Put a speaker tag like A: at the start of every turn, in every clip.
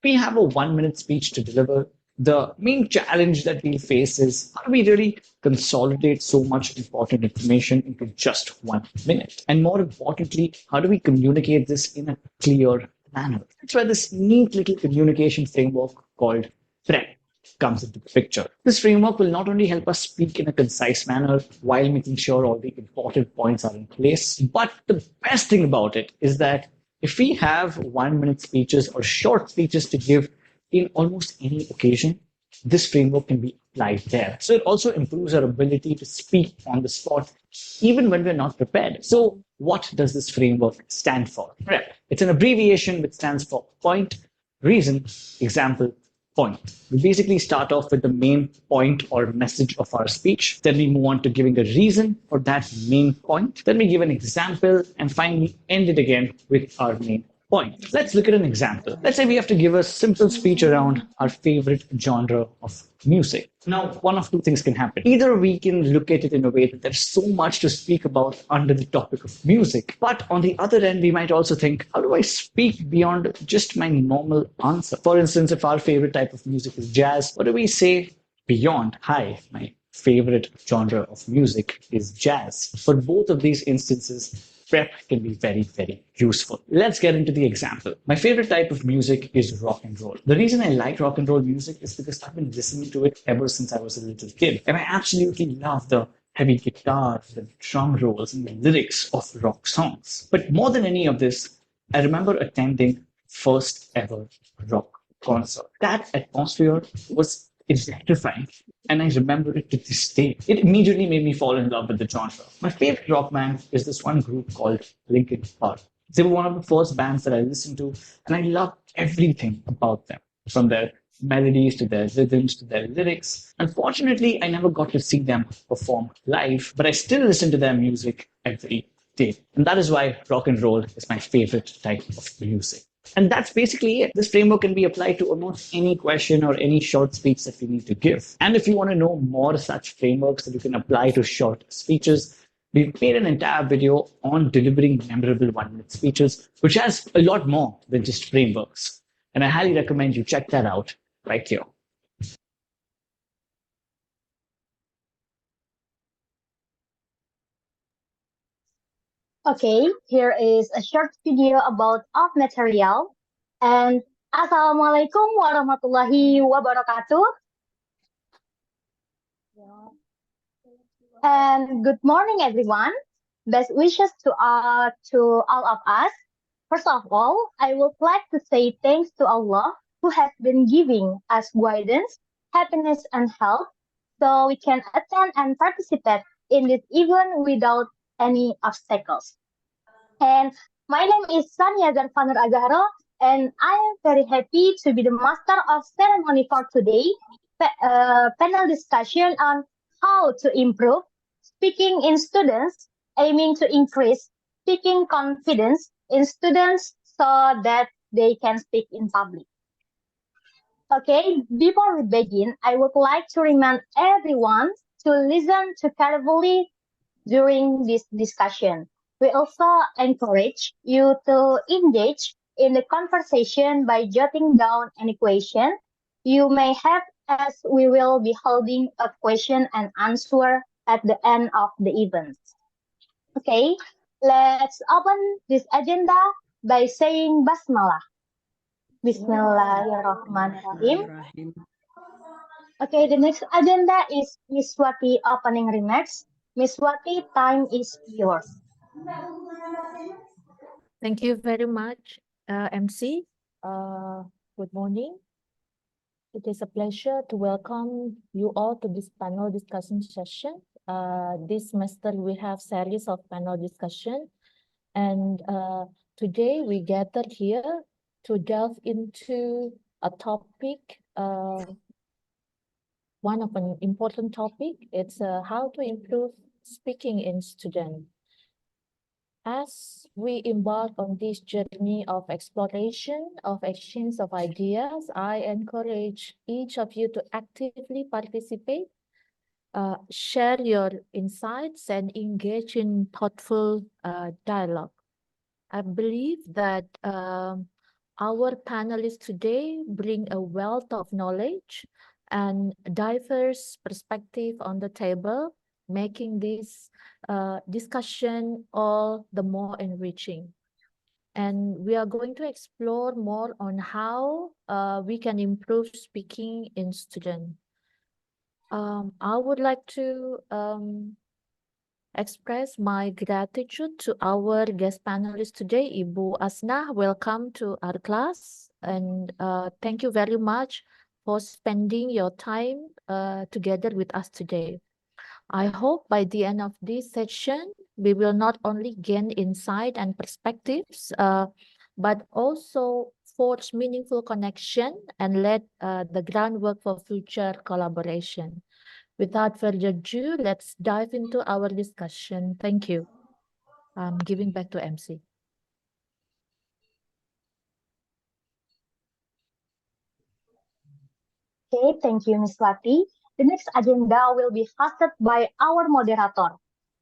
A: we have a 1 minute speech to deliver. The main challenge that we face is how do we really consolidate so much important information into just 1 minute? And more importantly, how do we communicate this in a clear manner? That's where this neat little communication framework called PREP comes into the picture. This framework will not only help us speak in a concise manner while making sure all the important points are in place, but the best thing about it is that if we have 1 minute speeches or short speeches to give in almost any occasion, this framework can be applied there. So it also improves our ability to speak on the spot, even when we're not prepared. So what does this framework stand for? PREP. It's an abbreviation which stands for point, reason, example, point. We basically start off with the main point or message of our speech. Then we move on to giving a reason for that main point. Then we give an example and finally end it again with our main point. Let's look at an example. Let's say we have to give a simple speech around our favorite genre of music. Now, one of two things can happen. Either we can look at it in a way that there's so much to speak about under the topic of music, but on the other end, we might also think, how do I speak beyond just my normal answer? For instance, if our favorite type of music is jazz, what do we say beyond, hi, my favorite genre of music is jazz? For both of these instances, PREP can be very, very useful. Let's get into the example. My favorite type of music is rock and roll. The reason I like rock and roll music is because I've been listening to it ever since I was a little kid. And I absolutely love the heavy guitars, the drum rolls, and the lyrics of rock songs. But more than any of this, I remember attending first ever rock concert. That atmosphere was electrifying, and I remember it to this day. It immediately made me fall in love with the genre. My favorite rock band is this one group called Linkin Park. They were one of the first bands that I listened to, and I loved everything about them, from their melodies to their rhythms to their lyrics. Unfortunately, I never got to see them perform live, but I still listen to their music every day. And that is why rock and roll is my favorite type of music. And that's basically it. This framework can be applied to almost any question or any short speech that we need to give. And if you want to know more such frameworks that you can apply to short speeches, we've made an entire video on delivering memorable 1 minute speeches, which has a lot more than just frameworks. And I highly recommend you check that out right here.
B: Okay, here is a short video about of material. And Assalamualaikum warahmatullahi wabarakatuh. And good morning, everyone. Best wishes to all of us. First of all, I would like to say thanks to Allah who has been giving us guidance, happiness, and health so we can attend and participate in this event without any obstacles. And my name is Sania Zarfanur Azahro, and I am very happy to be the master of ceremony for today, panel discussion on how to improve speaking in students, aiming to increase speaking confidence in students so that they can speak in public. Okay, before we begin, I would like to remind everyone to listen to carefully during this discussion. We also encourage you to engage in the conversation by jotting down any question you may have, as we will be holding a question and answer at the end of the event. Okay, let's open this agenda by saying Basmalah. Bismillahirrahmanirrahim. Okay, the next agenda is Miss Wati opening remarks. Miss Wati, time is yours.
C: Thank you very much, MC. Good morning. It is a pleasure to welcome you all to this panel discussion session. This semester we have series of panel discussion, and today we gathered here to delve into a topic, one of an important topic. It's how to improve speaking in student. As we embark on this journey of exploration, of exchange of ideas, I encourage each of you to actively participate, share your insights, and engage in thoughtful dialogue. I believe that Our panelists today bring a wealth of knowledge and diverse perspective on the table, making this discussion all the more enriching. And we are going to explore more on how we can improve speaking in student. I would like to express my gratitude to our guest panelists today. Ibu Asnah, welcome to our class. And thank you very much for spending your time together with us today. I hope by the end of this session, we will not only gain insight and perspectives, but also forge meaningful connection and let the groundwork for future collaboration. Without further ado, let's dive into our discussion. Thank you. I'm giving back to MC.
B: Okay, thank you, Ms. Lati. The next agenda will be hosted by our moderator,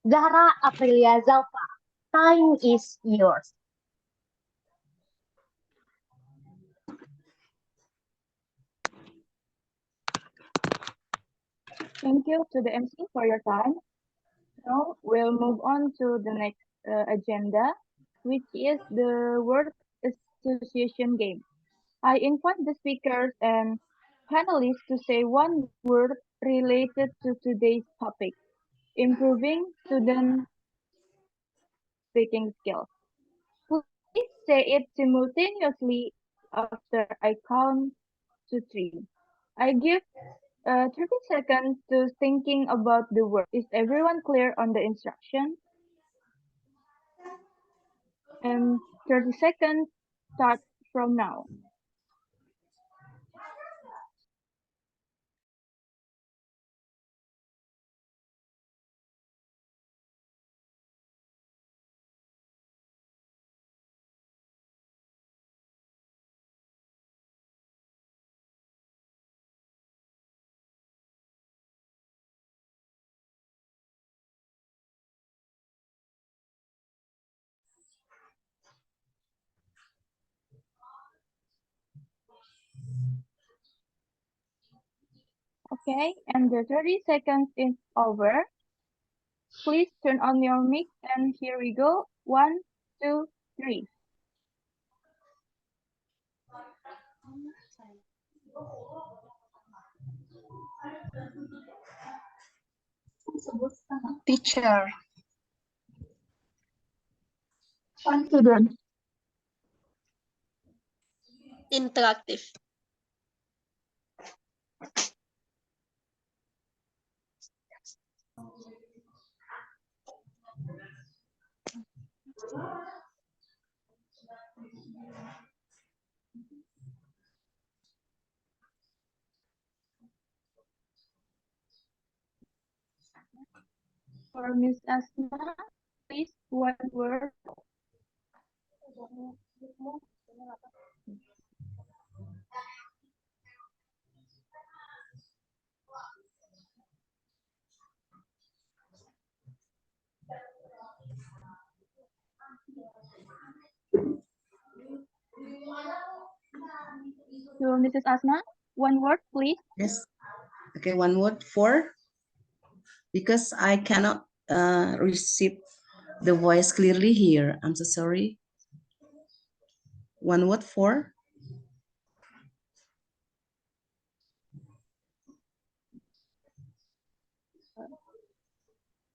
B: Zahra Aprilia Zalfa. Time is yours.
D: Thank you to the MC for your time. Now we'll move on to the next agenda, which is the word association game. I invite the speakers and panelists to say one word related to today's topic, improving student speaking skills. Please say it simultaneously after I count to 3. I give 30 seconds to thinking about the word. Is everyone clear on the instruction? And 30 seconds start from now. Okay, and the 30 seconds is over. Please turn on your mic and here we go. 1, 2, 3.
B: Teacher. Confident.
E: Interaktif.
D: For Miss Asma, please one word. So Mrs. Asma, one word, please.
F: Yes. Okay, one word for, because I cannot receive the voice clearly here. I'm so sorry. One word for.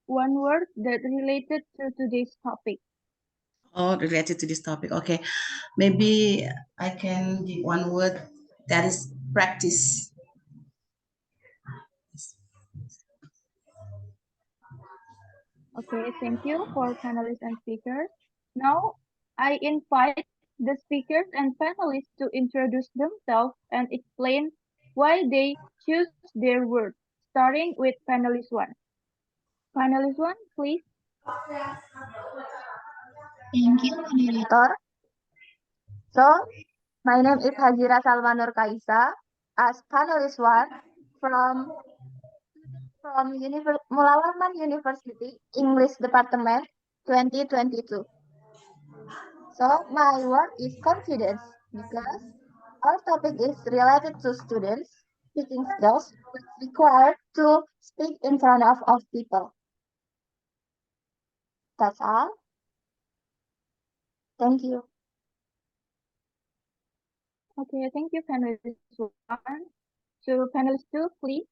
D: One word that related to today's topic.
F: Oh, related to this topic. Okay, maybe I can give one word, that is practice.
D: Okay, thank you for panelists and speakers. Now, I invite the speakers and panelists to introduce themselves and explain why they choose their word, starting with panelist 1. Panelist 1, please.
B: Thank you, moderator. So, my name is Hajira Salmanur Kaisa, as panelist 1 from Mula Warman University, English Department 2022. So, my word is confidence. because our topic is related to students speaking skills which require to speak in front of people. That's all. Thank you.
D: Okay, thank you, panelist one. So panelist two, please.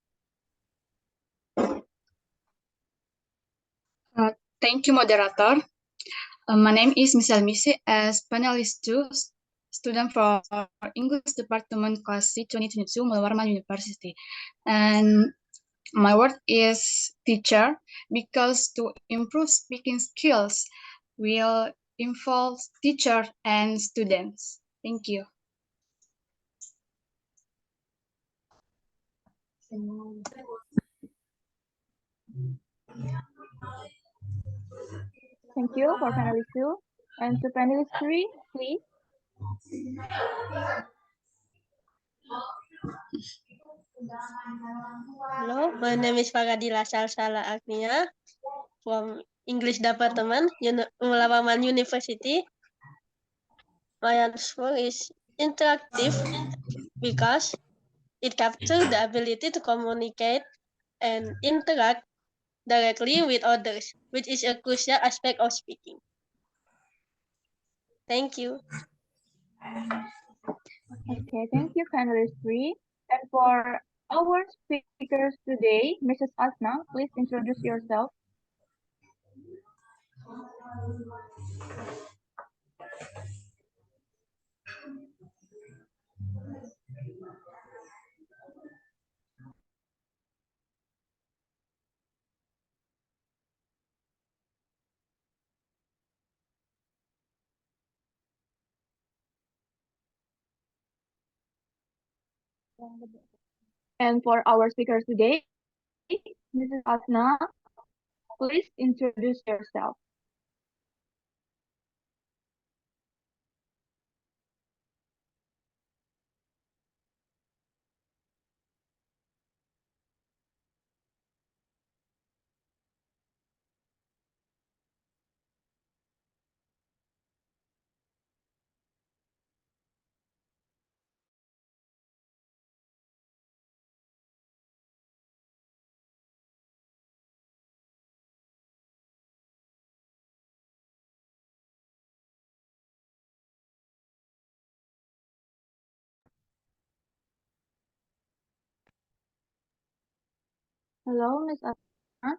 G: Thank you, moderator. My name is Michelle Misi as panelist 2, student from English Department Class C 2022, Mulwarman University. And my word is teacher because to improve speaking skills will involve teacher and students. Thank you.
D: Thank you for panelist two. And to panelist three, please.
E: Hello, my name is Fagadila Salsala Agnia from English Department, Mulavaman University. My answer is interactive because it captures the ability to communicate and interact directly with others, which is a crucial aspect of speaking. Thank you.
D: Okay, thank you, panelist three. And for our speakers today, Mrs. Asna, please introduce yourself. And for our speakers today, Mrs. Asna, please introduce yourself. Hello, Ms. Asna.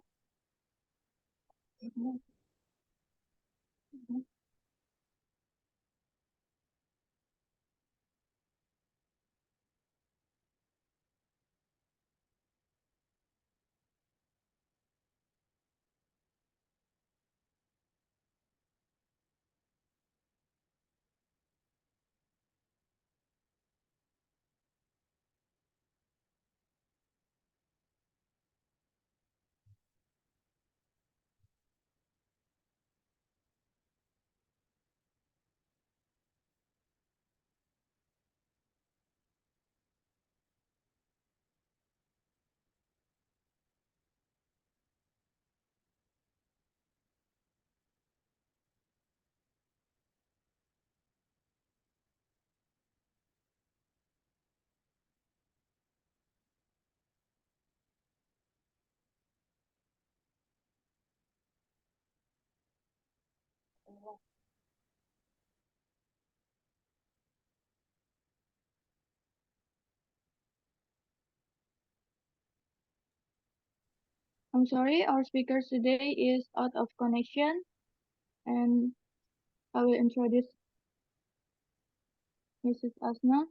D: I'm sorry, our speaker today is out of connection, and I will introduce Mrs. Asna.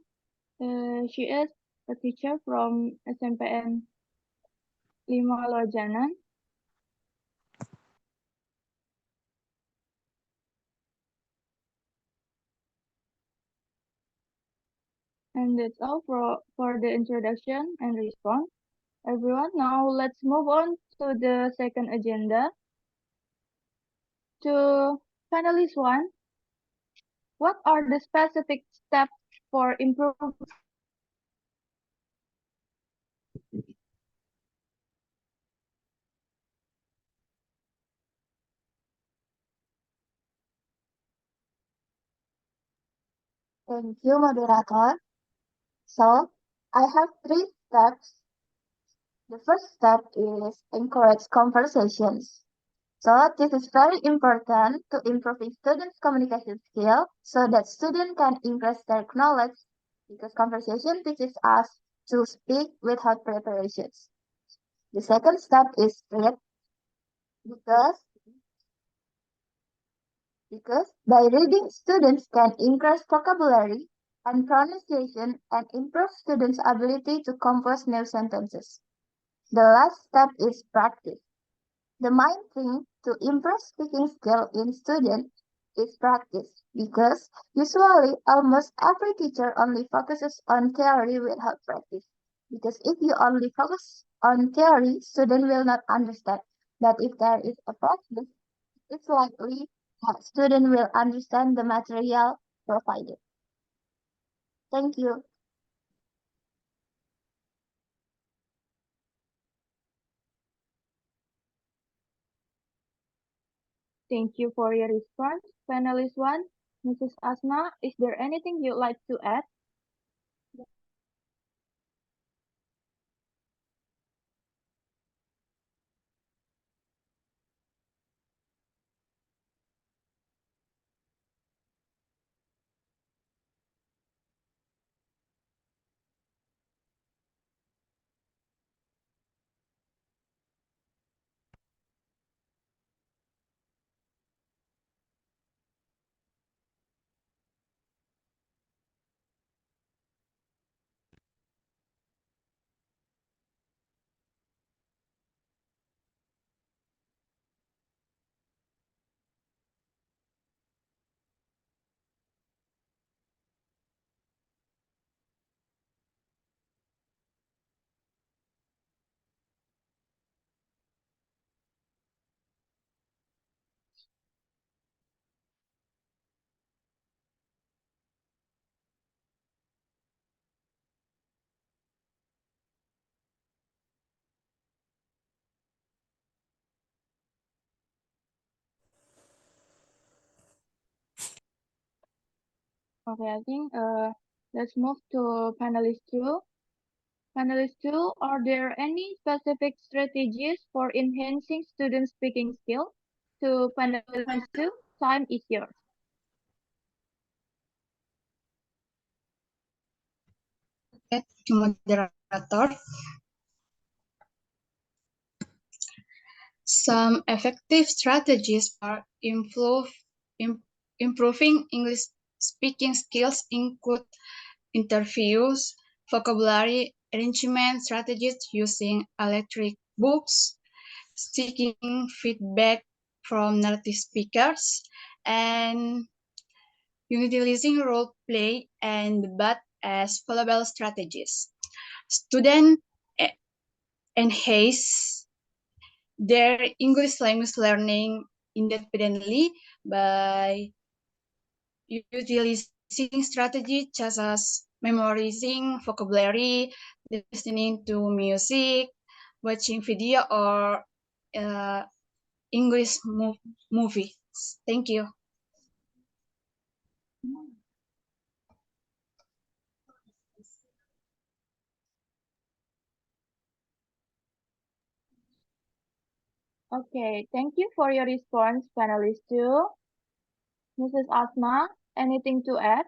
D: She is a teacher from SMPN 5 Lojanan. And that's all for the introduction and response. Everyone, now let's move on to the second agenda. To panelist one, what are the specific steps for improving
H: Thank you, moderator. So, I have 3 steps. The first step is encourage conversations. So, this is very important to improve students' communication skill so that students can increase their knowledge because conversation teaches us to speak without preparations. The second step is read because by reading, students can increase vocabulary and pronunciation and improve students' ability to compose new sentences. The last step is practice. The main thing to improve speaking skill in students is practice because usually almost every teacher only focuses on theory without practice. Because if you only focus on theory, student will not understand. But if there is a practice, it's likely that student will understand the material provided. Thank you.
D: Thank you for your response. Panelist 1, Mrs. Asma, is there anything you'd like to add? Okay, I think let's move to panelist 2. Panelist 2, are there any specific strategies for enhancing student speaking skill? To panelist 2, time is yours.
G: Okay, moderator. Some effective strategies for improving English speaking skills include interviews, vocabulary arrangement strategies using electric books, seeking feedback from native speakers, and utilizing role play and debate as valuable strategies. Students enhance their English language learning independently by utilizing strategies such as memorizing vocabulary, listening to music, watching video, or English movies. Thank you.
D: Okay, thank you for your response, panelist 2. Mrs. Asma, anything to add?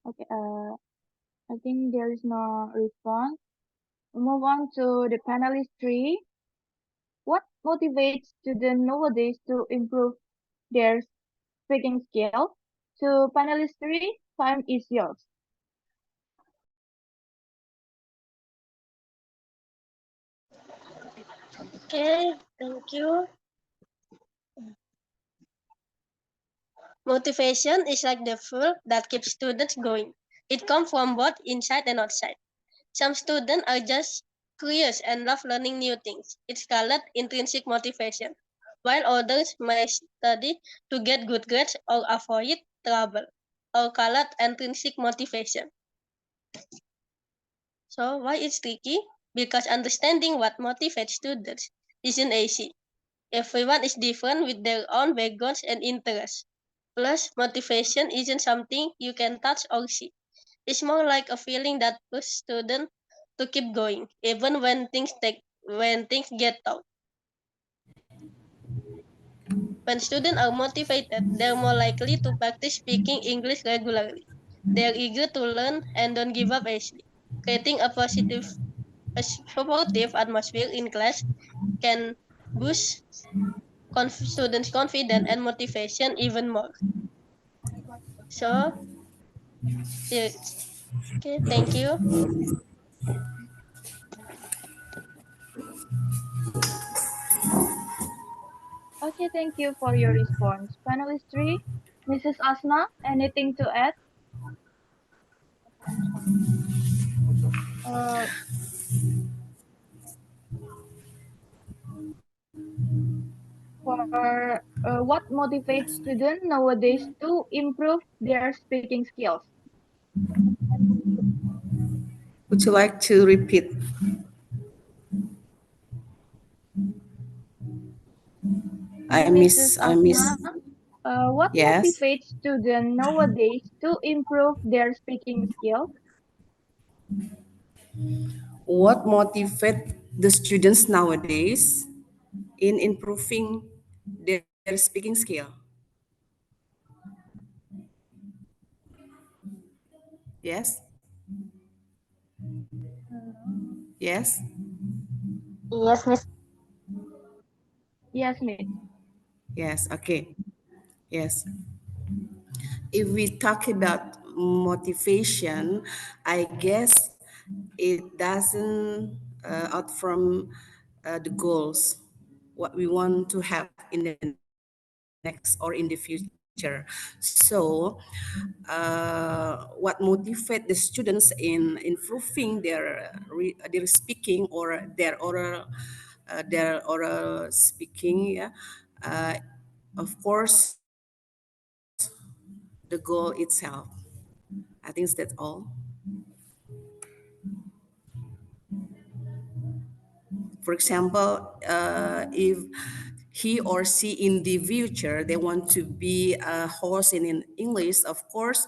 D: Okay, I think there is no response. We'll move on to the panelist 3. What motivates students nowadays to improve their speaking skill? To panelist 3, time is yours.
E: Okay, thank you. Motivation is like the fuel that keeps students going. It comes from both inside and outside. Some students are just curious and love learning new things. It's called intrinsic motivation, while others may study to get good grades or avoid trouble, or called intrinsic motivation. So why it's tricky? Because understanding what motivates students isn't easy. Everyone is different with their own backgrounds and interests. Plus, motivation isn't something you can touch or see. It's more like a feeling that pushes students to keep going, even when things get tough. When students are motivated, they're more likely to practice speaking English regularly. They're eager to learn and don't give up easily. Creating a supportive atmosphere in class can boost students' confidence and motivation even more. So, yeah, okay, thank you.
D: Okay, thank you for your response. Panelist 3, Mrs. Asna, anything to add? Uh, for what motivates students nowadays to improve their speaking skills?
F: Would you like to repeat? I
D: Mrs.
F: miss, I miss.
D: Asna, what
F: Yes.
D: motivates students nowadays to improve their speaking skills?
F: What motivates the students nowadays in improving their speaking skill? Yes. Yes.
B: Yes, Miss.
D: Yes, Miss.
F: Yes. Okay. Yes. If we talk about motivation, I guess it doesn't out from the goals, what we want to have in the next or in the future. So, what motivate the students in improving their speaking or their oral speaking? Yeah, of course, the goal itself. I think that's all. For example, if he or she in the future they want to be a host in English, of course,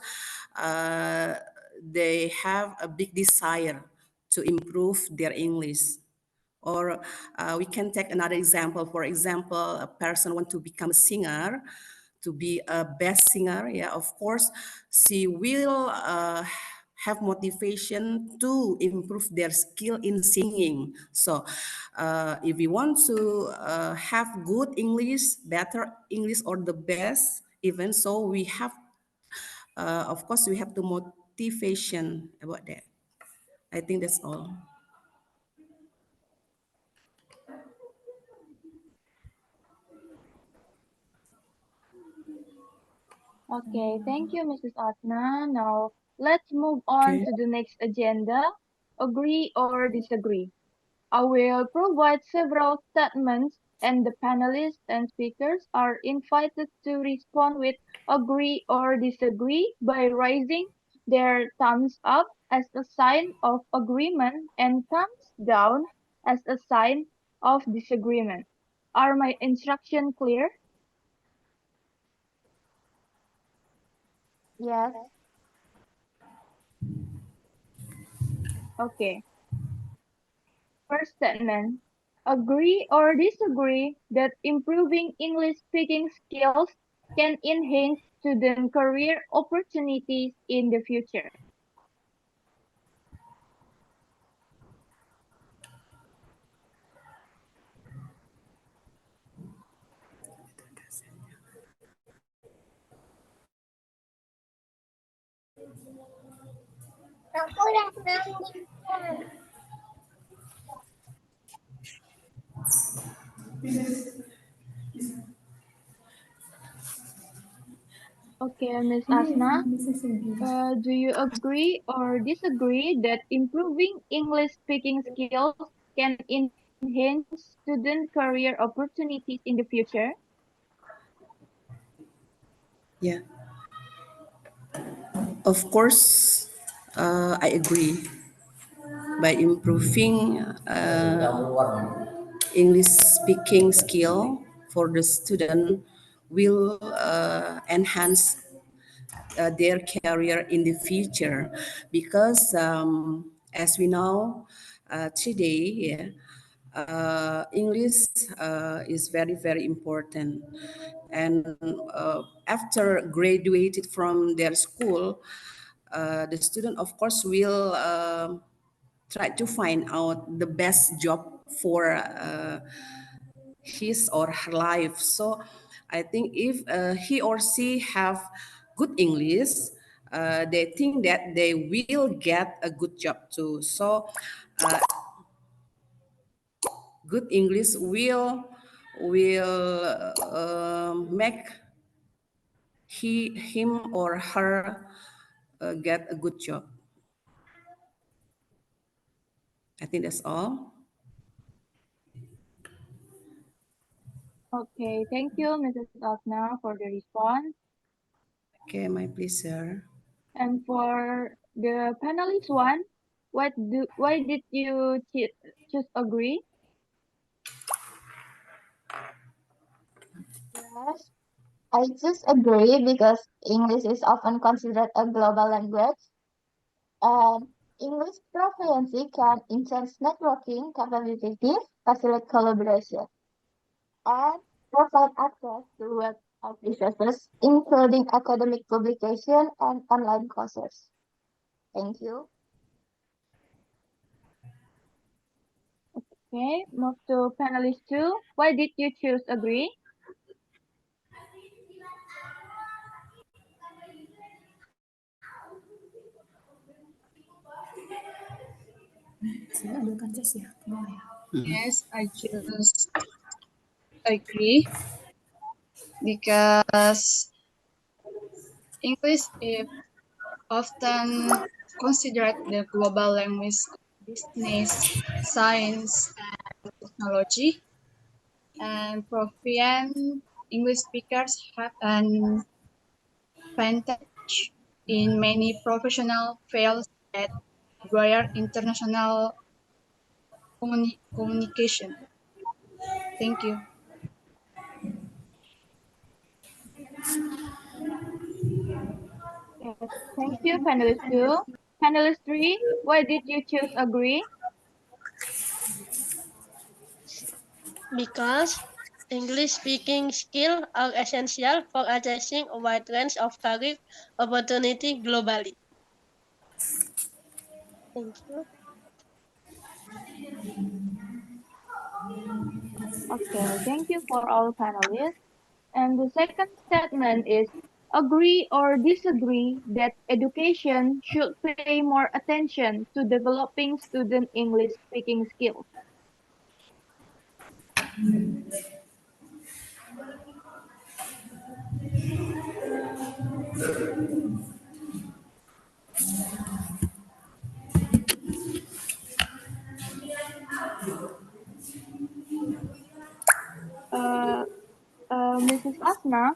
F: uh, they have a big desire to improve their English. Or we can take another example. For example, a person want to become a singer, to be a best singer. Yeah, of course, she will have motivation to improve their skill in singing. So, if we want to have good English, better English, or the best, even so, we have, of course, we have the motivation about that. I think that's all.
D: Okay, thank you, Mrs. Asna. Now, let's move on
F: Okay.
D: to the next agenda. Agree or disagree? I will provide several statements, and the panelists and speakers are invited to respond with agree or disagree by raising their thumbs up as a sign of agreement and thumbs down as a sign of disagreement. Are my instructions clear?
H: Yes.
D: Okay. First statement. Agree or disagree that improving English speaking skills can enhance student career opportunities in the future. Okay, Ms. Asna, do you agree or disagree that improving English speaking skills can enhance student career opportunities in the future?
F: Yeah, of course, I agree. By improving English speaking skill for the student will enhance their career in the future because as we know today, yeah, English is very important, and after graduated from their school, the student of course will try to find out the best job for his or her life. So I think if he or she have good English, they think that they will get a good job too. So good English will make him or her get a good job. I think that's all.
D: Okay, thank you, Mrs. Asna, for the response.
F: Okay, my pleasure.
D: And for the panelist one, why did you choose agree?
H: Yes, I just agree because English is often considered a global language, and English proficiency can enhance networking capabilities, facilitate collaboration, and provide access to web of resources, including academic publication and online courses. Thank you.
D: Okay, move to panelist two. Why did you choose agree?
G: Yes, I choose agree because English is often considered the global language of business, science, and technology, and proficient English speakers have an advantage in many professional fields that require international communication. Thank you.
D: Yes, thank you, panelist two. Panelist three, why did you choose agree?
E: Because English speaking skills are essential for achieving a wide range of career opportunity globally. Thank you.
D: Okay, thank you for all panelists. And the second statement is agree or disagree that education should pay more attention to developing student English speaking skills. Uh, Mrs. Asna,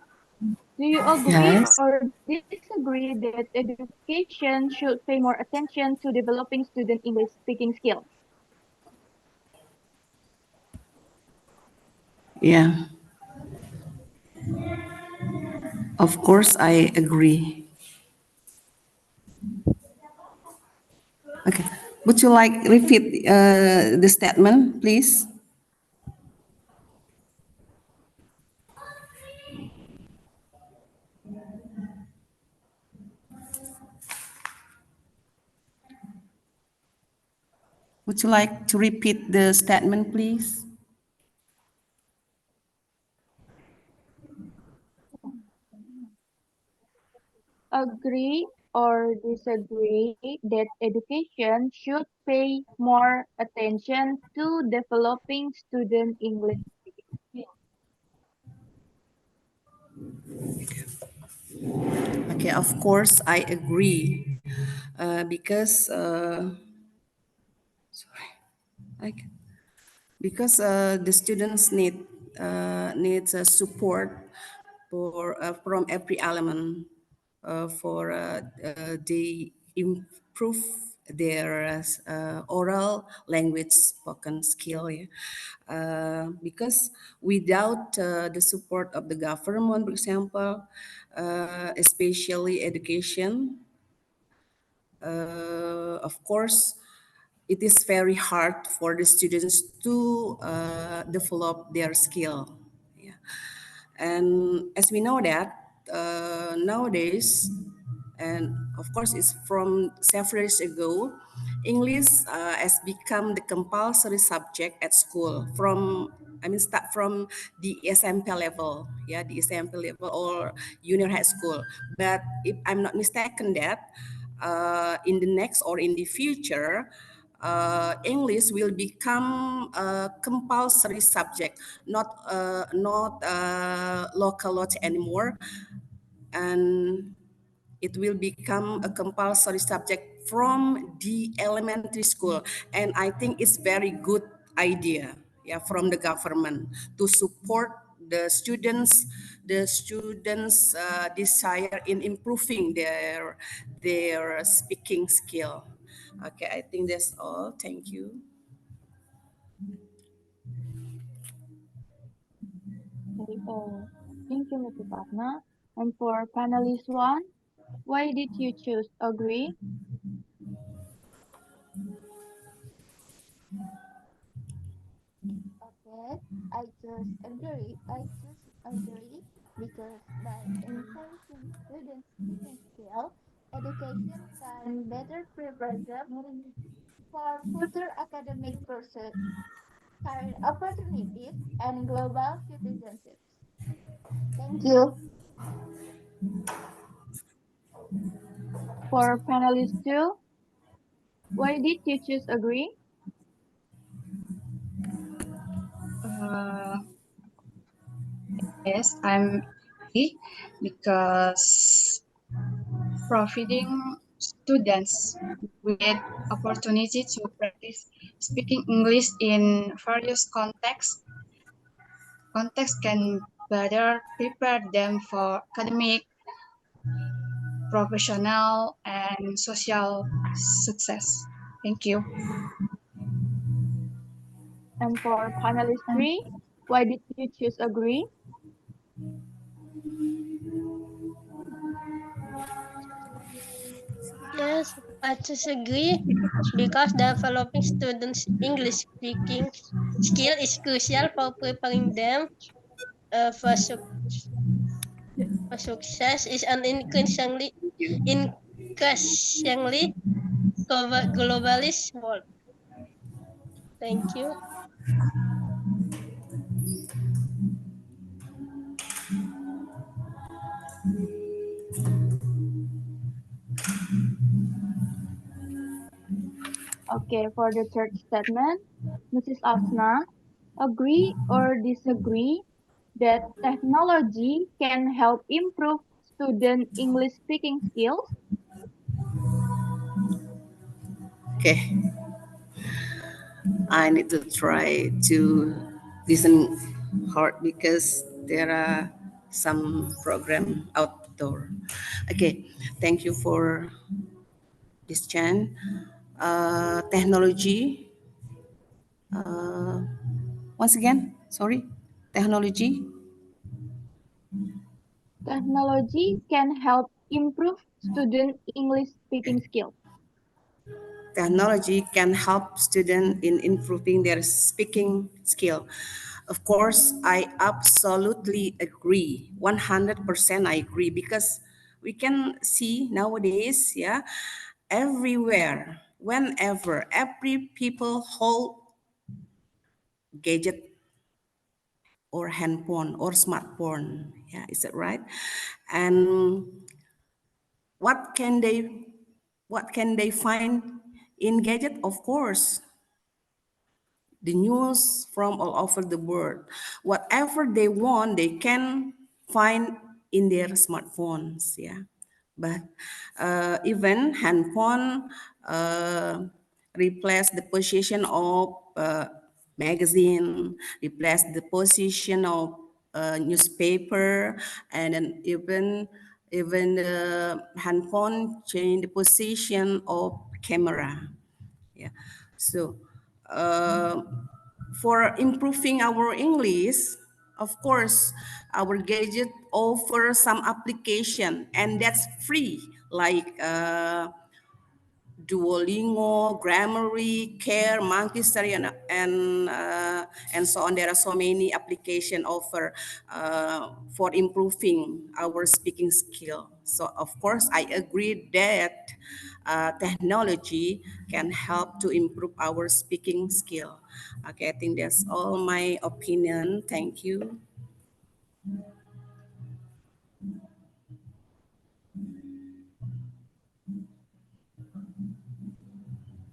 D: do you agree
F: Yes.
D: or disagree that education should pay more attention to developing student English speaking skills?
F: Yeah, of course, I agree. Okay. Would you like repeat the statement, please? Would you like to repeat the statement, please?
D: Agree or disagree that education should pay more attention to developing student English speaking skills?
F: Okay, of course, I agree. Because sorry, I, because the students needs support for from every element for they improve their oral language spoken skill. Yeah. Because without the support of the government, for example, especially education, of course, it is very hard for the students to develop their skill. Yeah. And as we know that nowadays, and of course it's from several years ago, English has become the compulsory subject at school from, I mean, start from the SMP level, yeah, the SMP level or junior high school. But if I'm not mistaken that in the next or in the future, English will become a compulsory subject, not local language anymore, and it will become a compulsory subject from the elementary school. And I think it's very good idea, yeah, from the government to support the students desire in improving their speaking skill. Okay, I think that's all. Thank you.
D: Okay, thank you, Mrs. Fatma. And for panelist one, why did you choose agree?
H: Okay, I choose agree because by encouraging students' speaking skill, education can better prepare them for further academic pursuits, career opportunities, and global citizenships. Thank you.
D: For panelist two, why did you choose agree?
G: Uh, yes, I'm agree because providing students with opportunity to practice speaking English in various contexts can better prepare them for academic, professional, and social success. Thank you.
D: And for panelist three, why did you choose agree?
E: Yes, I disagree because developing students' English speaking skill is crucial for preparing them for success is an increasingly globalist world. Thank you.
D: Okay, for the third statement, Mrs. Asna, agree or disagree that technology can help improve student English speaking skills?
F: Okay, I need to try to listen hard because there are some program outdoor. Okay, thank you for this Chan. Technology. Uh, once again, sorry. Technology.
D: Technology can help improve student English speaking skills.
F: Technology can help students in improving their speaking skill. Of course, I absolutely agree. 100% I agree because we can see nowadays, yeah, everywhere, whenever, every people hold gadget or handphone or smartphone. Yeah, is that right? And what can they what can they find in gadget? Of course, the news from all over the world. Whatever they want, they can find in their smartphones. Yeah, but even handphone replace the position of magazine, replace the position of newspaper, and then even the handphone change the position of camera. Yeah, so for improving our English, of course, our gadget offer some application, and that's free, like Duolingo, Grammarly, Care, Monkey Story, and so on. There are so many application offer for improving our speaking skill. So of course, I agree that technology can help to improve our speaking skill. Okay, I think that's all my opinion. Thank you.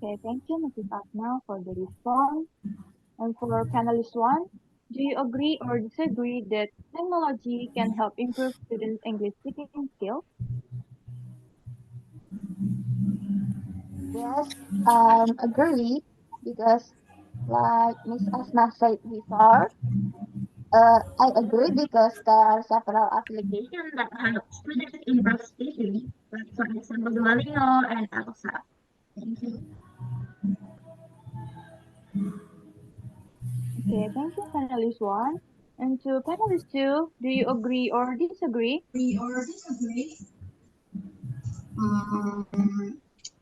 D: Okay, thank you, Mrs. Asna, for the response. And for panelist one, do you agree or disagree that technology can help improve students' English speaking skills?
H: Yes, agree because like Miss Asma said before, I agree because there are several applications that help students improve speaking, like for example, Duolingo and Elsa. Thank you.
D: Okay, thank you, panelist one. And to panelist two, do you agree or disagree?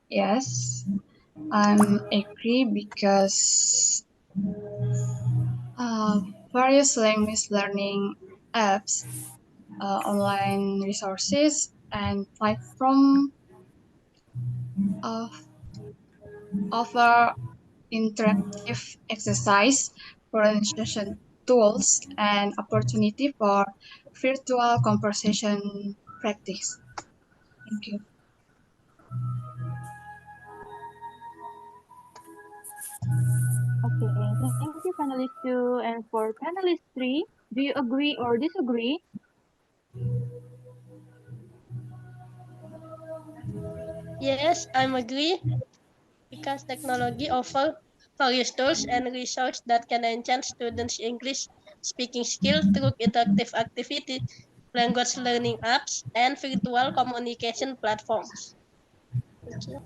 G: Yes, I'm agree because various language learning apps, online resources, and platform uh, offer interactive exercise, pronunciation tools, and opportunity for virtual conversation practice. Thank you.
D: Okay, thank you, panelist two. And for panelist three, do you agree or disagree?
E: Yes, I'm agree because technology offer various tools and resources that can enhance students' English speaking skill through interactive activities, language learning apps, and virtual communication platforms. Thank you.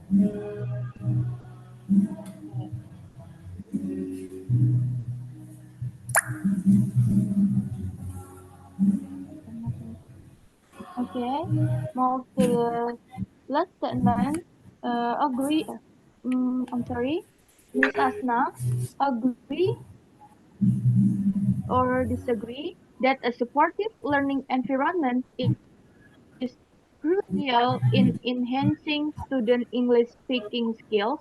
D: Okay, move to the last statement. Agree. I'm sorry, Miss Asna. Agree or disagree that a supportive learning environment is crucial in enhancing student English speaking skills?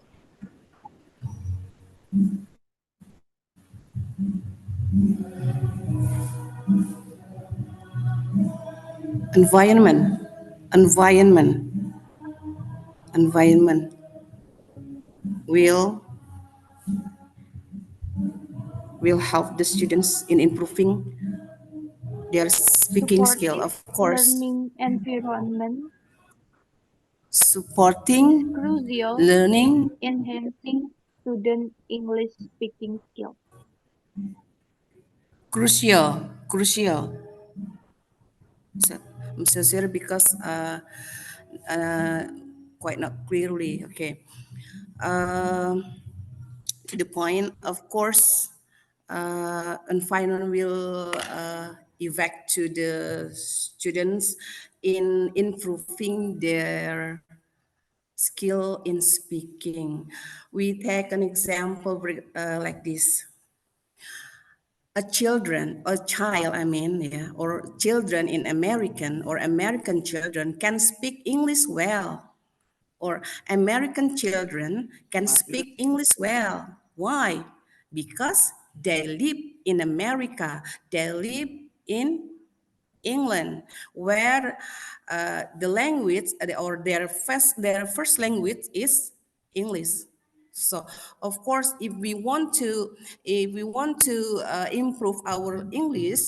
F: Environment, environment, environment will help the students in improving their speaking skill,
D: Supportive
F: of course.
D: learning environment is
F: Supporting
D: crucial
F: learning,
D: in enhancing student English speaking skills.
F: crucial. So, I'm so sorry because uh, quite not clearly. Okay. To the point, of course, environment will evac to the students in improving their skill in speaking. We take an example like this. A child, I mean, yeah, or children in American children can speak English well, or American children can speak English well. Why? Because they live in America, they live in England, where the language or their first language is English. So, of course, if we want to improve our English,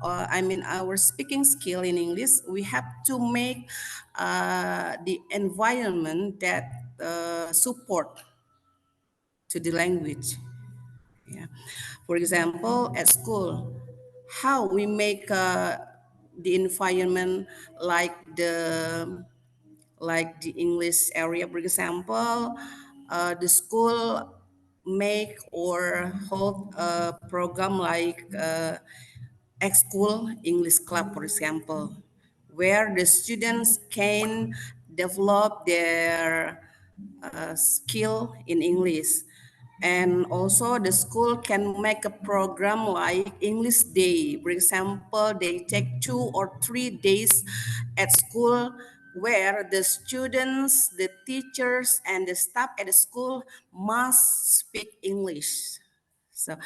F: our speaking skill in English, we have to make the environment that support to the language. Yeah. For example, at school, how we make the environment like the English area, for example, the school make or hold a program like school English club, for example, where the students can develop their skill in English. And also the school can make a program like English Day. For example, they take 2 or 3 days at school where the students, the teachers, and the staff at the school must speak English. So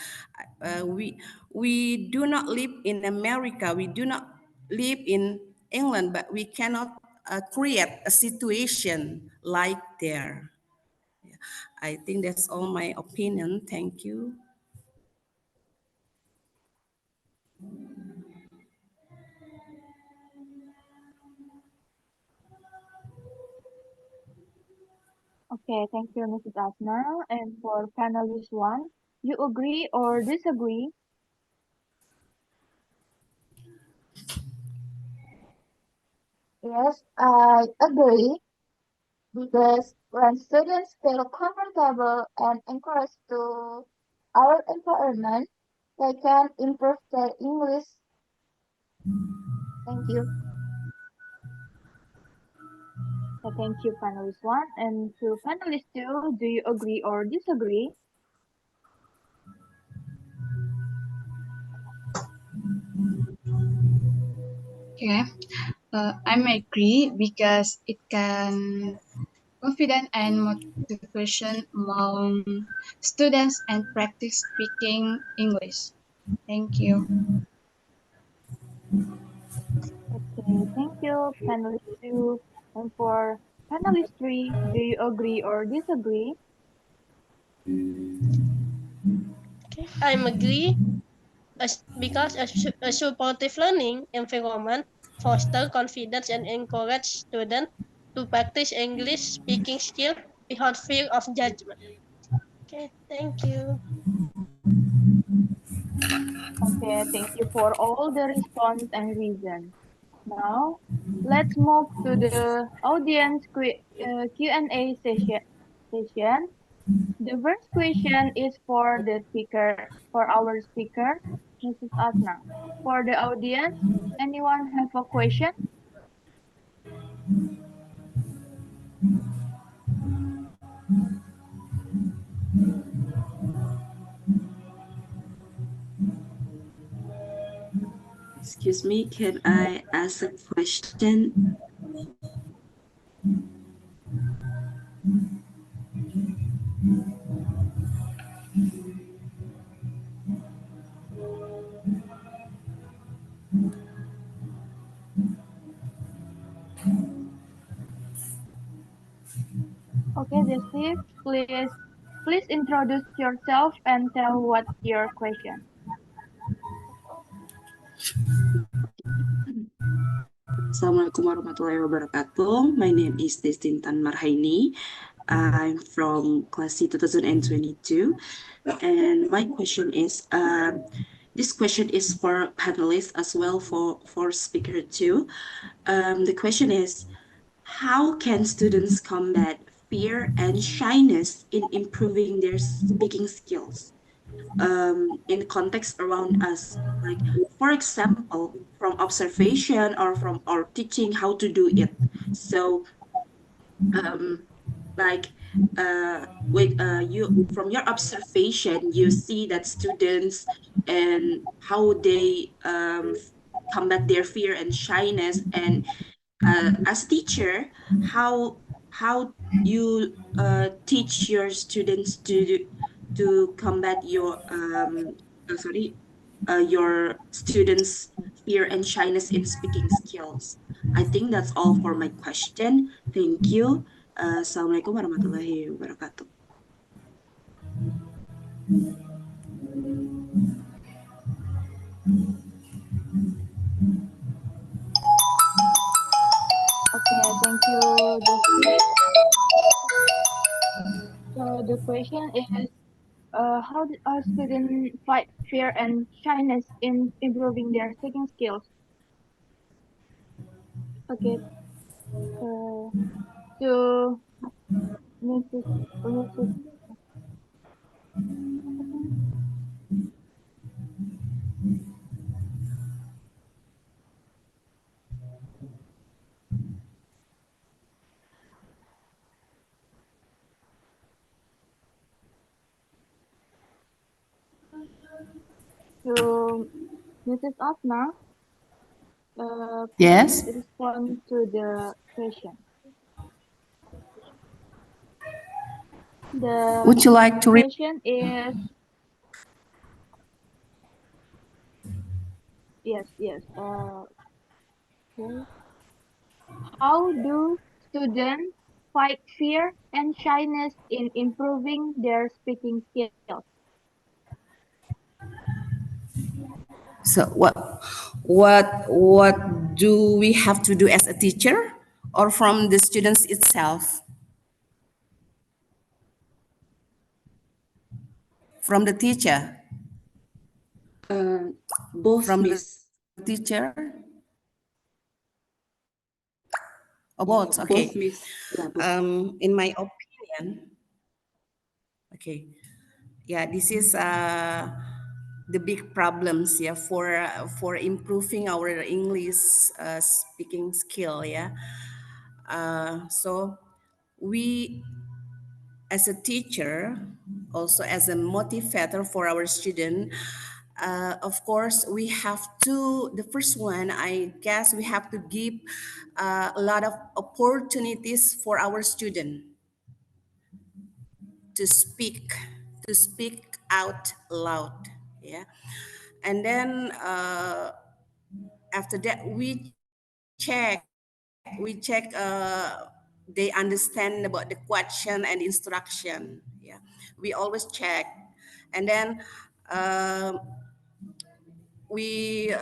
F: we do not live in America. We do not live in England, but we cannot create a situation like there. I think that's all my opinion. Thank you.
D: Okay, thank you, Mrs. Asna. And for panelist one, you agree or disagree?
H: Yes, I agree because when students feel comfortable and encouraged to our environment, they can improve their English. Thank you.
D: Thank you, panelist one. And to panelist two, do you agree or disagree?
G: Okay, I may agree because it can confident and motivation among students and practice speaking English. Thank you.
D: Okay, thank you, panelist two. And for panelist three, do you agree or disagree?
E: Okay, I'm agree because a supportive learning environment foster confidence and encourage students to practice English speaking skill without fear of judgment. Okay, thank you.
D: Okay, thank you for all the response and reason. Now, let's move to the audience Q&A session. The first question is for the speaker, for our speaker, Mrs. Asna. For the audience, anyone have a question?
I: Excuse me, can I ask a question?
D: Okay, Desi, please introduce yourself and tell what's your question.
I: Assalamualaikum warahmatullahi wabarakatuh. My name is Destintan Marhaini. I'm from class C 2022. And my question is, this question is for panelists as well for speaker too. The question is, how can students combat fear and shyness in improving their speaking skills? In context around us, like for example, from observation or from our teaching how to do it. So, like you from your observation, you see that students and how they combat their fear and shyness, and as teacher, how you teach your students to combat your students' fear and shyness in speaking skills. I think that's all for my question. Thank you. Assalamualaikum warahmatullahi wabarakatuh.
D: the question is, how do our students fight fear and shyness in improving their speaking skills? Okay, uh, so Mrs. Mrs. So Mrs. Asma, please
F: Yes.
D: respond to the question. The
F: Would you like to repeat?
D: question is, yes. Okay. How do students fight fear and shyness in improving their speaking skills?
F: So what do we have to do as a teacher or from the students itself? From the teacher,
I: Both,
F: from the
I: Miss.
F: teacher, or both?
I: Both,
F: Okay.
I: Miss. Yeah, both.
F: In my opinion, okay, yeah, this is the big problems, yeah, for improving our English speaking skill, yeah. So we as a teacher, also as a motivator for our student, of course, we have to, the first one, I guess we have to give a lot of opportunities for our student to speak, to speak out loud. Yeah. And then after that, check, they understand about the question and instruction. Yeah. We always check. And then we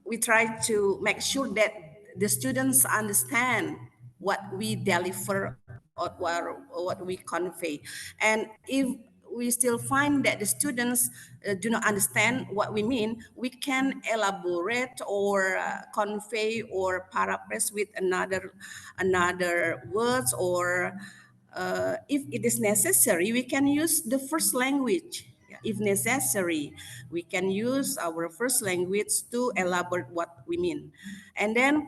F: we try to make sure that the students understand what we deliver or what we convey. And if we still find that the students do not understand what we mean, we can elaborate or convey or paraphrase with another words, or if it is necessary, we can use the first language. Yeah, if necessary, we can use our first language to elaborate what we mean. And then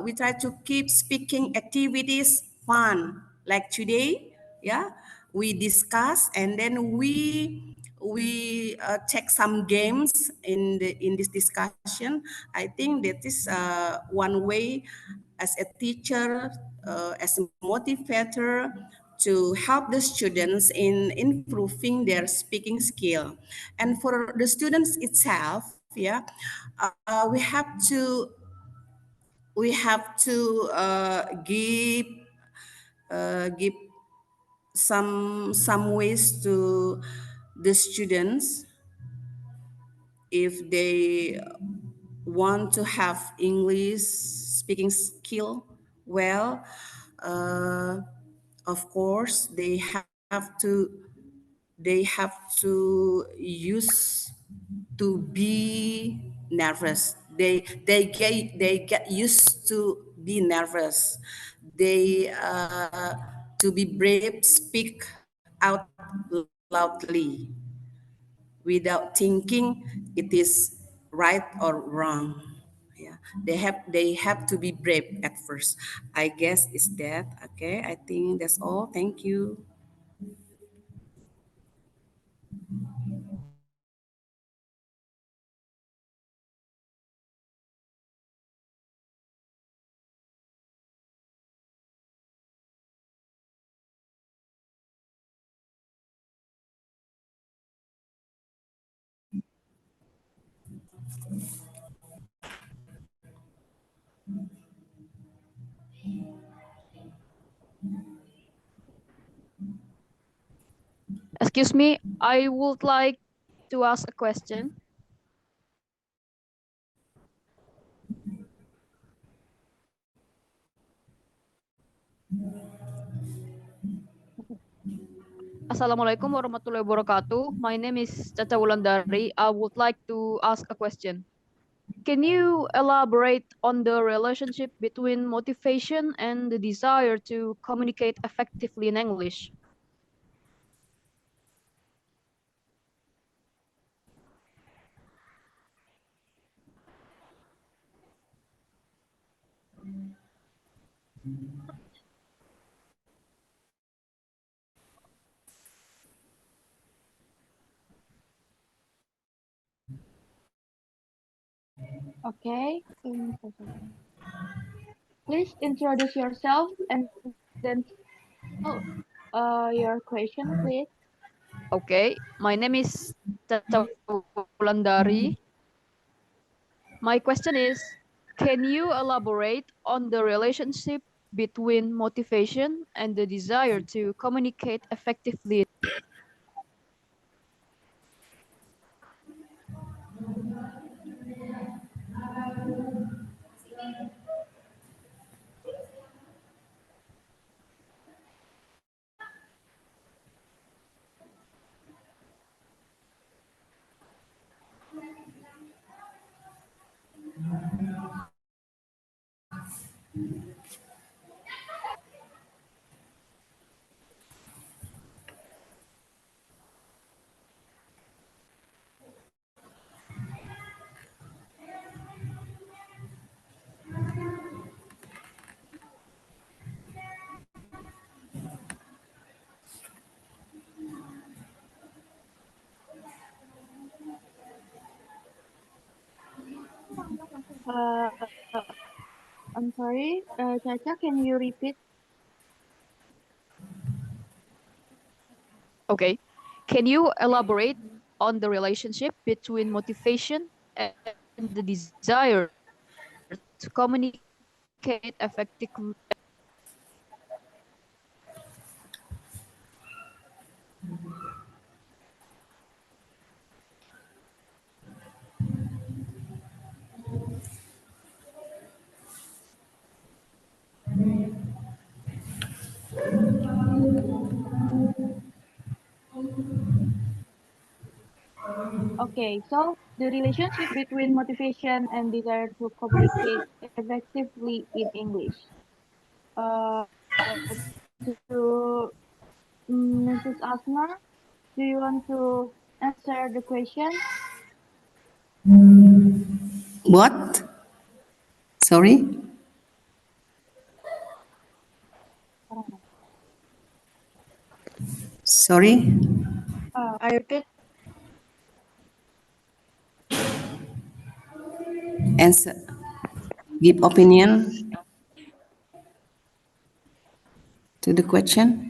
F: we try to keep speaking activities fun, like today. Yeah, we discuss, and then we take some games in this discussion. I think that is one way as a teacher, as a motivator, to help the students in improving their speaking skill. And for the students itself, yeah, we have to give some ways to the students if they want to have English speaking skill well. uh, of course they have to use to be nervous. They get used to be nervous. They to be brave, speak out loudly without thinking it is right or wrong. Yeah, they have to be brave at first. I guess is that okay. I think that's all. Thank you.
J: Excuse me, I would like to ask a question. Assalamualaikum warahmatullahi wabarakatuh. My name is Caca Wulandari. I would like to ask a question. Can you elaborate on the relationship between motivation and the desire to communicate effectively in English?
D: Okay. Please introduce yourself and then tell your question, please.
J: Okay, my name is Caca Wulandari. My question is, can you elaborate on the relationship between motivation and the desire to communicate effectively?
D: Uh, I'm sorry, Caca, can you repeat?
J: Okay, can you elaborate on the relationship between motivation and the desire to communicate effectively?
D: Okay, so the relationship between motivation and desire to communicate effectively in English. Uh, to Mrs. Asma, do you want to answer the question?
F: What? Sorry? Sorry?
D: I repeat.
F: Answer. Give opinion to the question.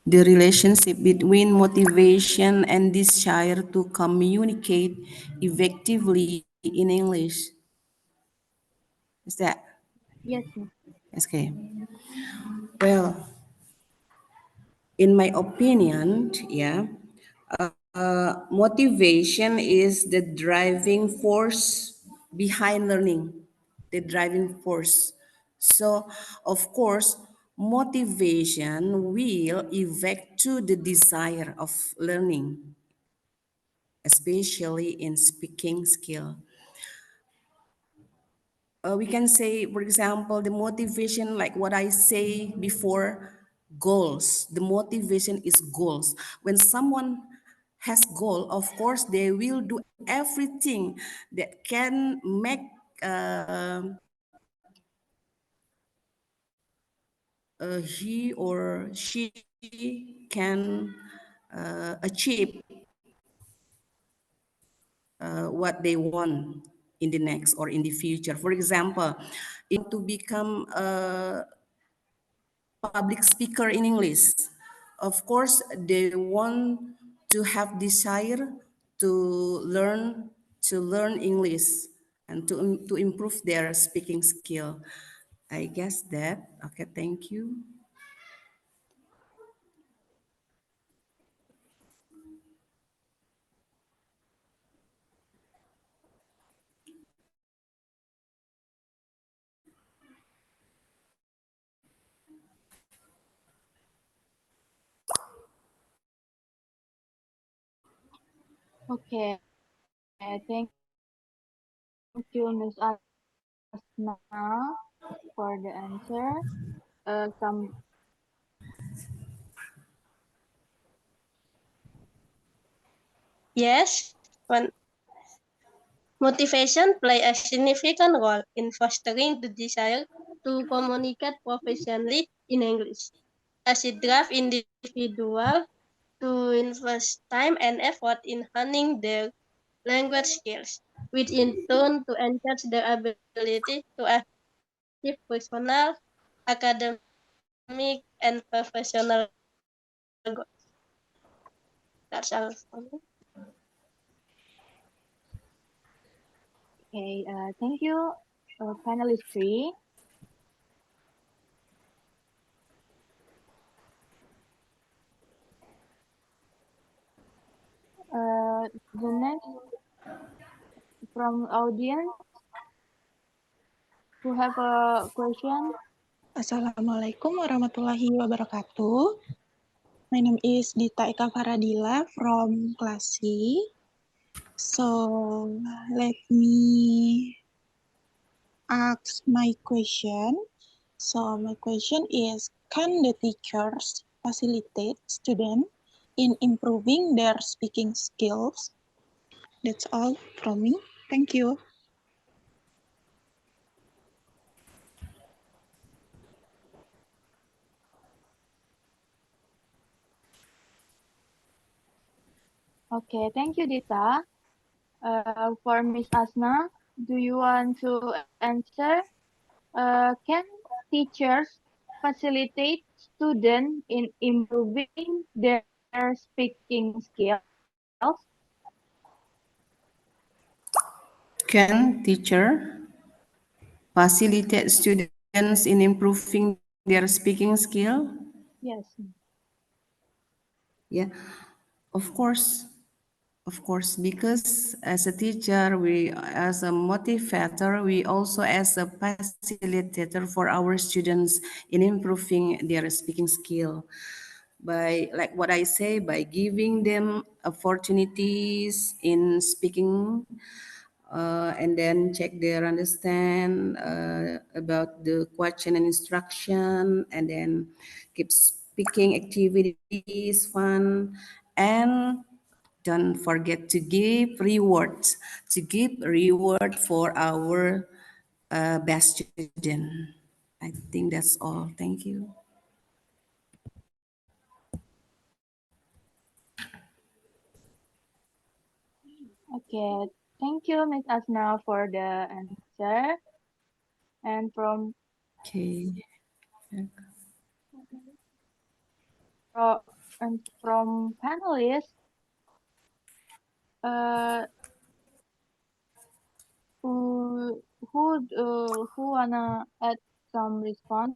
F: The relationship between motivation and desire to communicate effectively in English. Is that?
D: Yes, Miss.
F: Okay. Well, in my opinion, yeah, motivation is the driving force behind learning, the driving force. So, of course, motivation will evoke to the desire of learning, especially in speaking skill. We can say, for example, the motivation, like what I say before, goals. The motivation is goals. When someone has goal, of course, they will do everything that can make he or she can achieve what they want in the next or in the future. For example, to become a public speaker in English. Of course, they want to have desire to learn English and to improve their speaking skill. I guess that. Okay, thank you.
D: Okay, thank you, Ms. Asna, for the answer. Some
E: Yes, one motivation play a significant role in fostering the desire to communicate professionally in English, as it drives individuals to invest time and effort in honing their language skills, which in turn to enhance their ability to achieve personal, academic, and professional goals. That's all for me.
D: okay, thank you, panelist 3. The next from audience who have a question.
K: Assalamualaikum warahmatullahi wabarakatuh. My name is Dita Eka Faradila from class C. So let me ask my question. So my question is, can the teachers facilitate students in improving their speaking skills? That's all from me. Thank you.
D: Okay, thank you, Dita. For Miss Asna, do you want to answer? Can teachers facilitate students in improving their speaking skills?
F: Can teacher facilitate students in improving their speaking skill?
D: Yes.
F: Yeah, of course. Of course, because as a teacher, we as a motivator, we also as a facilitator for our students in improving their speaking skill. By like what I say, by giving them opportunities in speaking, and then check their understand about the question and instruction, and then keep speaking activities fun, and don't forget to give rewards, for our best student. I think that's all. Thank you.
D: Okay, thank you, Miss Asna, for the answer. And
F: Okay.
D: from panelists, uh, who wanna add some response?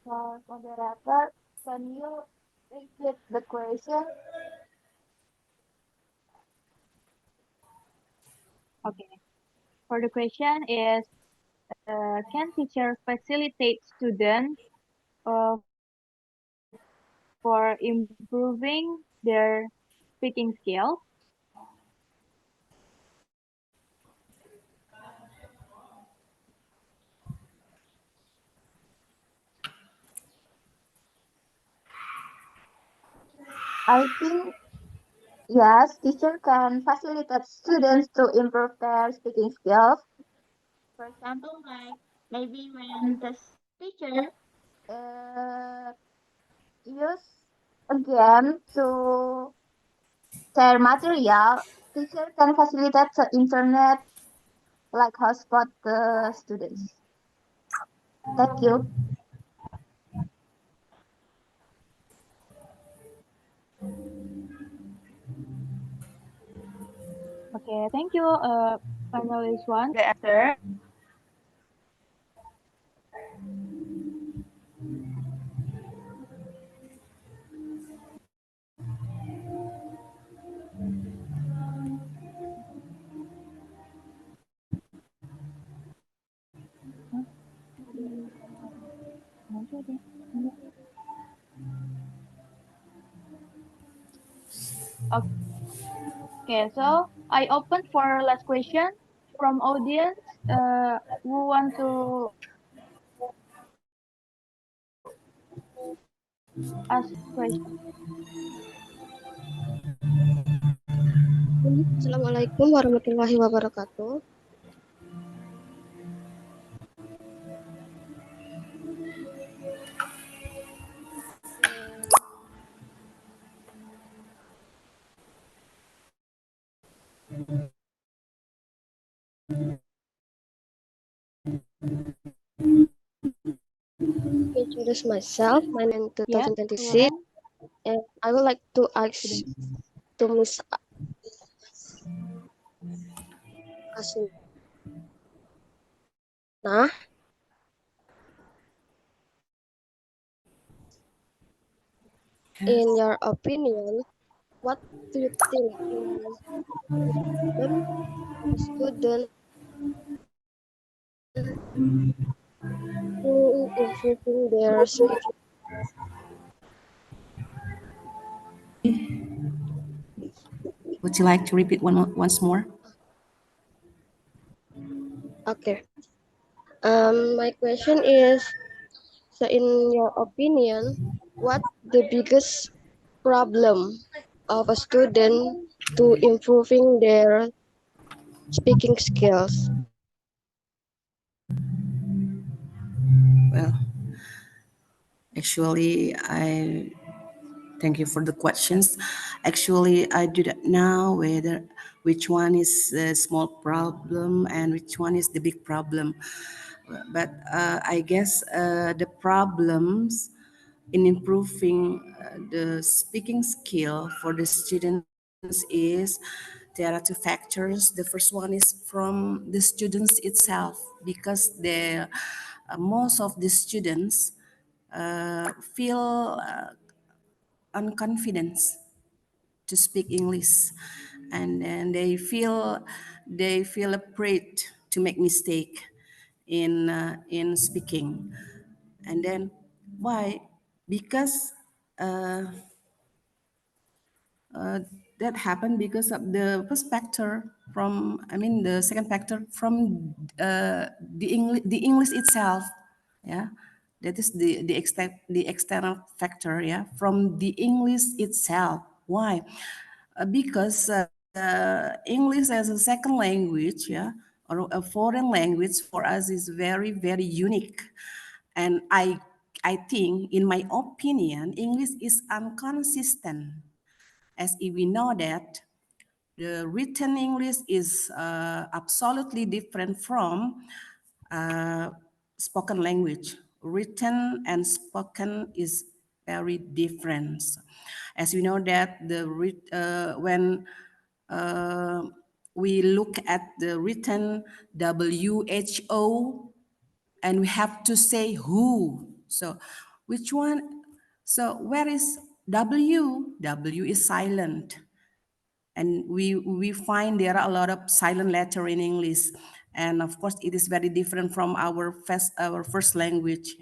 H: For moderator, can you repeat the question?
D: Okay. For the question is, can teacher facilitate students for improving their speaking skills?
H: I think yes, teacher can facilitate students to improve their speaking skills. For example, like maybe when the teacher uh, use a game to share material, teacher can facilitate the internet like hotspot the students. Thank you.
D: Okay, thank you, panelist one, the answer. Okay, so I open for last question from audience. Who want to ask question?
L: Assalamualaikum warahmatullahi wabarakatuh. Introduce myself. My name is
D: Yeah,
L: 2026, and I would like to ask to Miss Asuna. In your opinion, what do you think the problem of a student who improving their speaking?
F: Would you like to repeat once more?
L: Okay. My question is, so in your opinion, what the biggest problem of a student to improving their speaking skills?
F: Well, actually, I thank you for the questions. Actually, I do not know which one is a small problem and which one is the big problem. But I guess the problems in improving the speaking skill for the students is there are two factors. The first one is from the students itself, because most of the students feel unconfidence to speak English, and then they feel afraid to make mistake in speaking. And then why? Because uh, that happened because of the first factor from, I mean, the second factor from the English itself. Yeah, that is the external factor. Yeah, from the English itself. Why? Because English as a second language, yeah, or a foreign language for us is very, very unique. And I think, in my opinion, English is inconsistent, as we know that the written English is absolutely different from spoken language. Written and spoken is very different. As we know that when we look at the written WHO, and we have to say who. So which one? So where is W? W is silent. And we find there are a lot of silent letter in English. And of course, it is very different from our first language.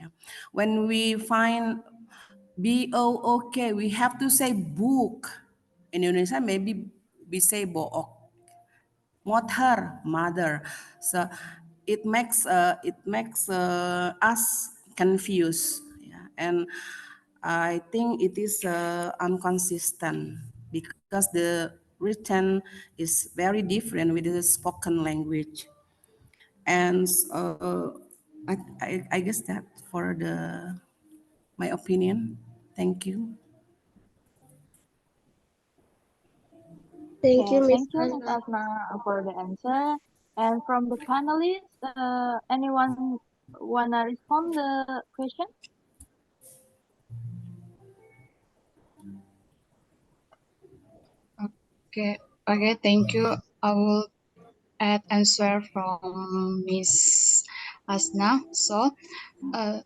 F: When we find BOOK, we have to say book. In Indonesia, maybe we say book. Mothar, mother. So it makes us confused. Yeah. And I think it is inconsistent because the written is very different with the spoken language. And I guess that for my opinion. Thank you.
L: Thank you, Miss
D: Thank you, Miss
L: Anna.
D: Asma, for the answer. And from the panelists, anyone wanna respond the question?
G: Okay, thank you. I will add answer from Miss Asna. Uh,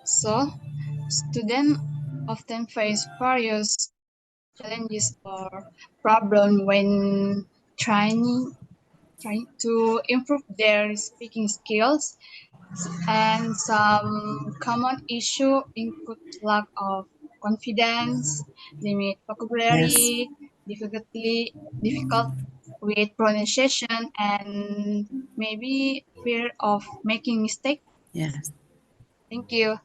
G: so students often face various challenges or problems when trying to improve their speaking skills, and some common issue include lack of confidence, limit
F: Yes.
G: vocabulary, difficult with pronunciation, and maybe fear of making mistake.
F: Yes.
G: Thank you.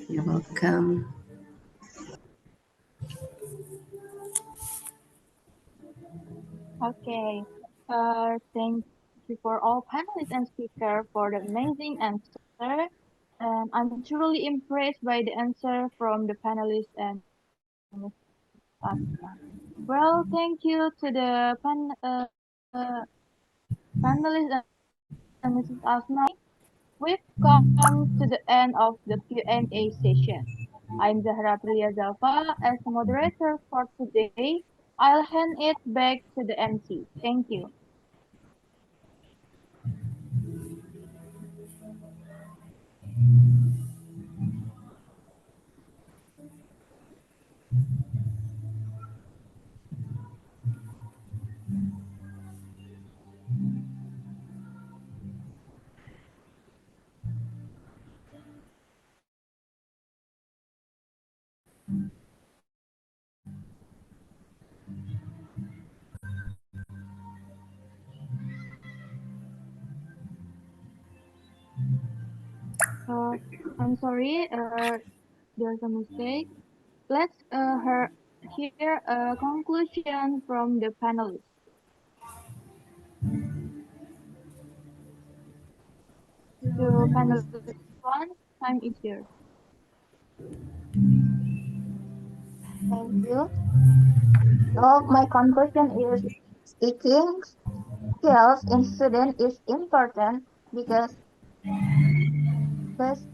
F: You're welcome.
D: Okay. Thank you for all panelists and speakers for the amazing answer. And I'm truly impressed by the answer from the panelists and Ms. Asma. Well, thank you to the panelists and Mrs. Asma. We've come to the end of the Q&A session. I'm Zahra Priya Zalfa. As the moderator for today, I'll hand it back to the MC. Thank you. I'm sorry, there's a mistake. Let's hear a conclusion from the panelists. To panelist one, time is yours.
H: Thank you. So my conclusion is speaking skills in student is important because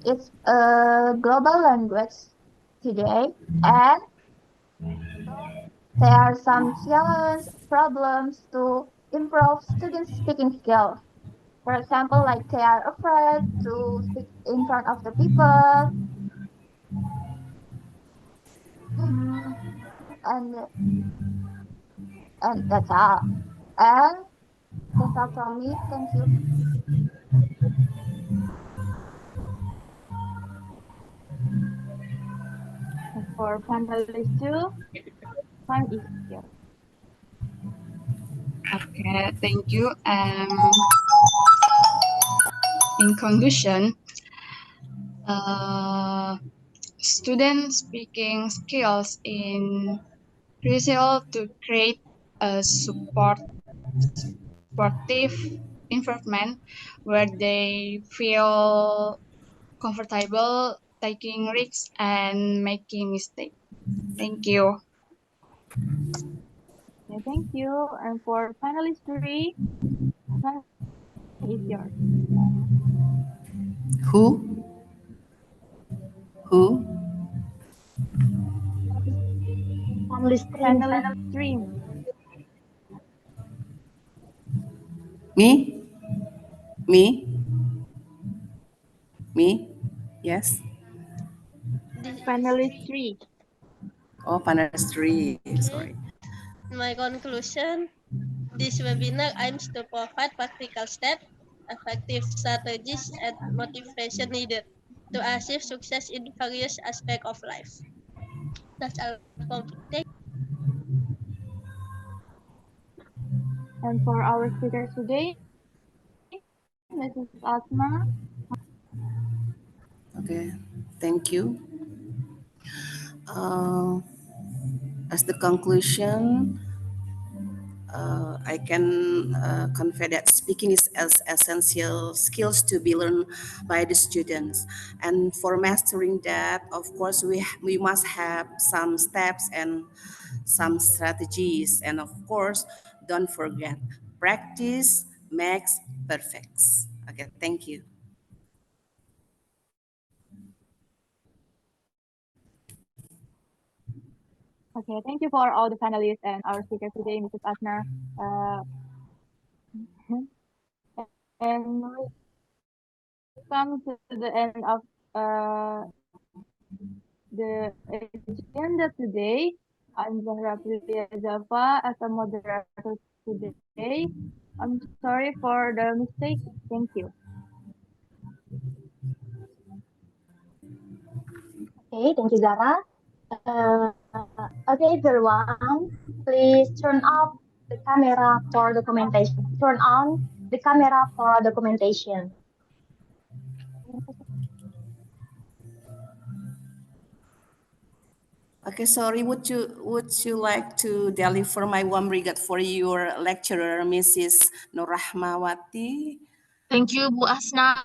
H: it's a global language today, and there are some challenge problems to improve students' speaking skills. For example, like they are afraid to speak in front of the people, mm, and that's all. And that's all from me. Thank you.
D: For panelist two, time is yours.
G: Okay, thank you. In conclusion, student speaking skills in crucial to create a supportive environment where they feel comfortable taking risks and making mistakes. Thank you.
D: Okay, thank you. And for panelist three, time is yours.
F: Who? Who?
B: Panelist three.
D: Panelist three.
F: Me? Me? Me? Yes.
D: Panelist three.
F: Oh, panelist three.
E: Okay.
F: Sorry.
E: My conclusion, this webinar aims to provide practical steps, effective strategies, and motivation needed to achieve success in various aspects of life. That's all from me.
D: And for our speaker today, Mrs. Asma.
F: Okay, thank you. As the conclusion, I can convey that speaking is as essential skills to be learned by the students. And for mastering that, of course, we must have some steps and some strategies. And of course, don't forget, practice makes perfect. Okay, thank you.
D: Okay, thank you for all the panelists and our speaker today, Mrs. Asna. And we come to the end of the agenda today. I'm Zahra Priya Java as a moderator today. I'm sorry for the mistake. Thank you.
B: Okay, thank you, Zara. Okay, everyone, please turn off the camera for documentation. Turn on the camera for documentation.
F: Okay, sorry, would you like to deliver my warm regard for your lecturer, Mrs. Nurrahmawati?
M: Thank you, Bu Asna.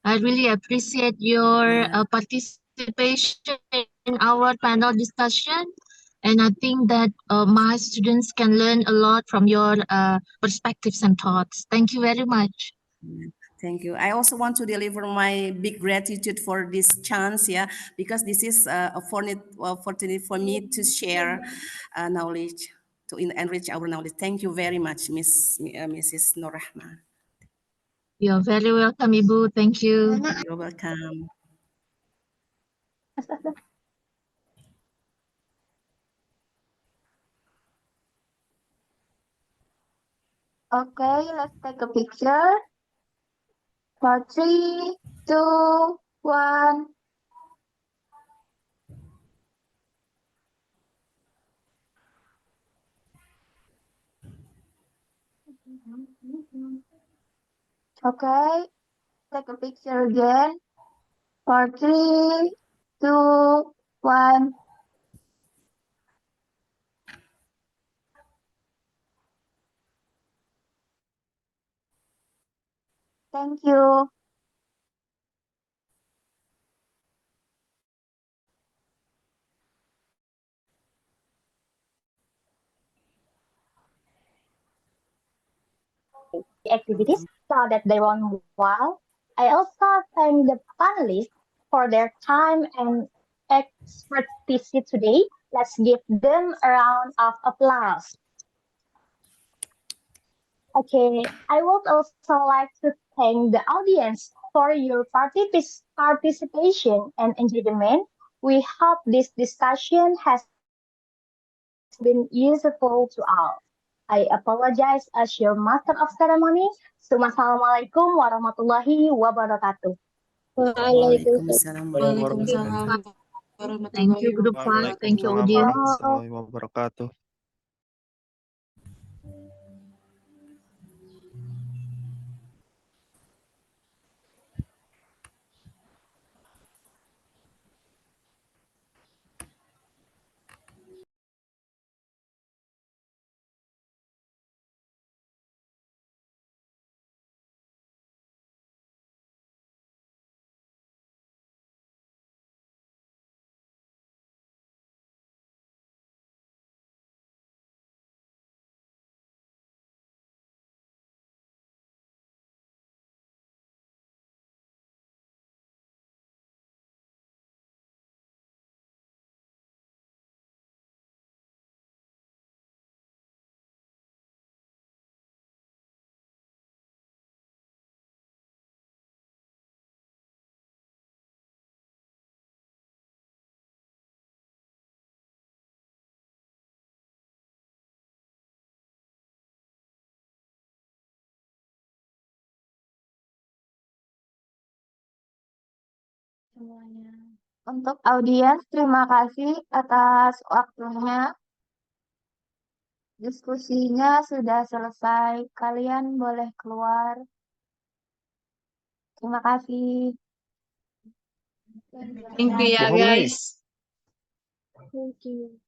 M: I really appreciate your participation in our panel discussion. And I think that my students can learn a lot from your perspectives and thoughts. Thank you very much.
F: Thank you. I also want to deliver my big gratitude for this chance, because this is a opportunity for me to share knowledge, to enrich our knowledge. Thank you very much, Mrs. Nurrahma.
M: You're very welcome, Ibu. Thank you.
F: You're welcome.
H: Okay, let's take a picture. For 3, 2, 1. Okay, take a picture again. For 3, 2, 1. Thank you.
B: Activities so that they run well. I also thank the panelists for their time and expertise today. Let's give them a round of applause. Okay, I would also like to thank the audience for your participation and engagement. We hope this discussion has been useful to all. I apologize as your master of ceremony. Assalamualaikum warahmatullahi wabarakatuh.
F: Waalaikumsalam
M: Thank you, Group 5. Thank you, audience.
N: warahmatullahi wabarakatuh.
H: Untuk audiens, terima kasih atas waktunya. Diskusinya sudah selesai. Kalian boleh keluar. Terima kasih.
G: Thank you ya
A: Alright.
G: guys.
L: Thank you.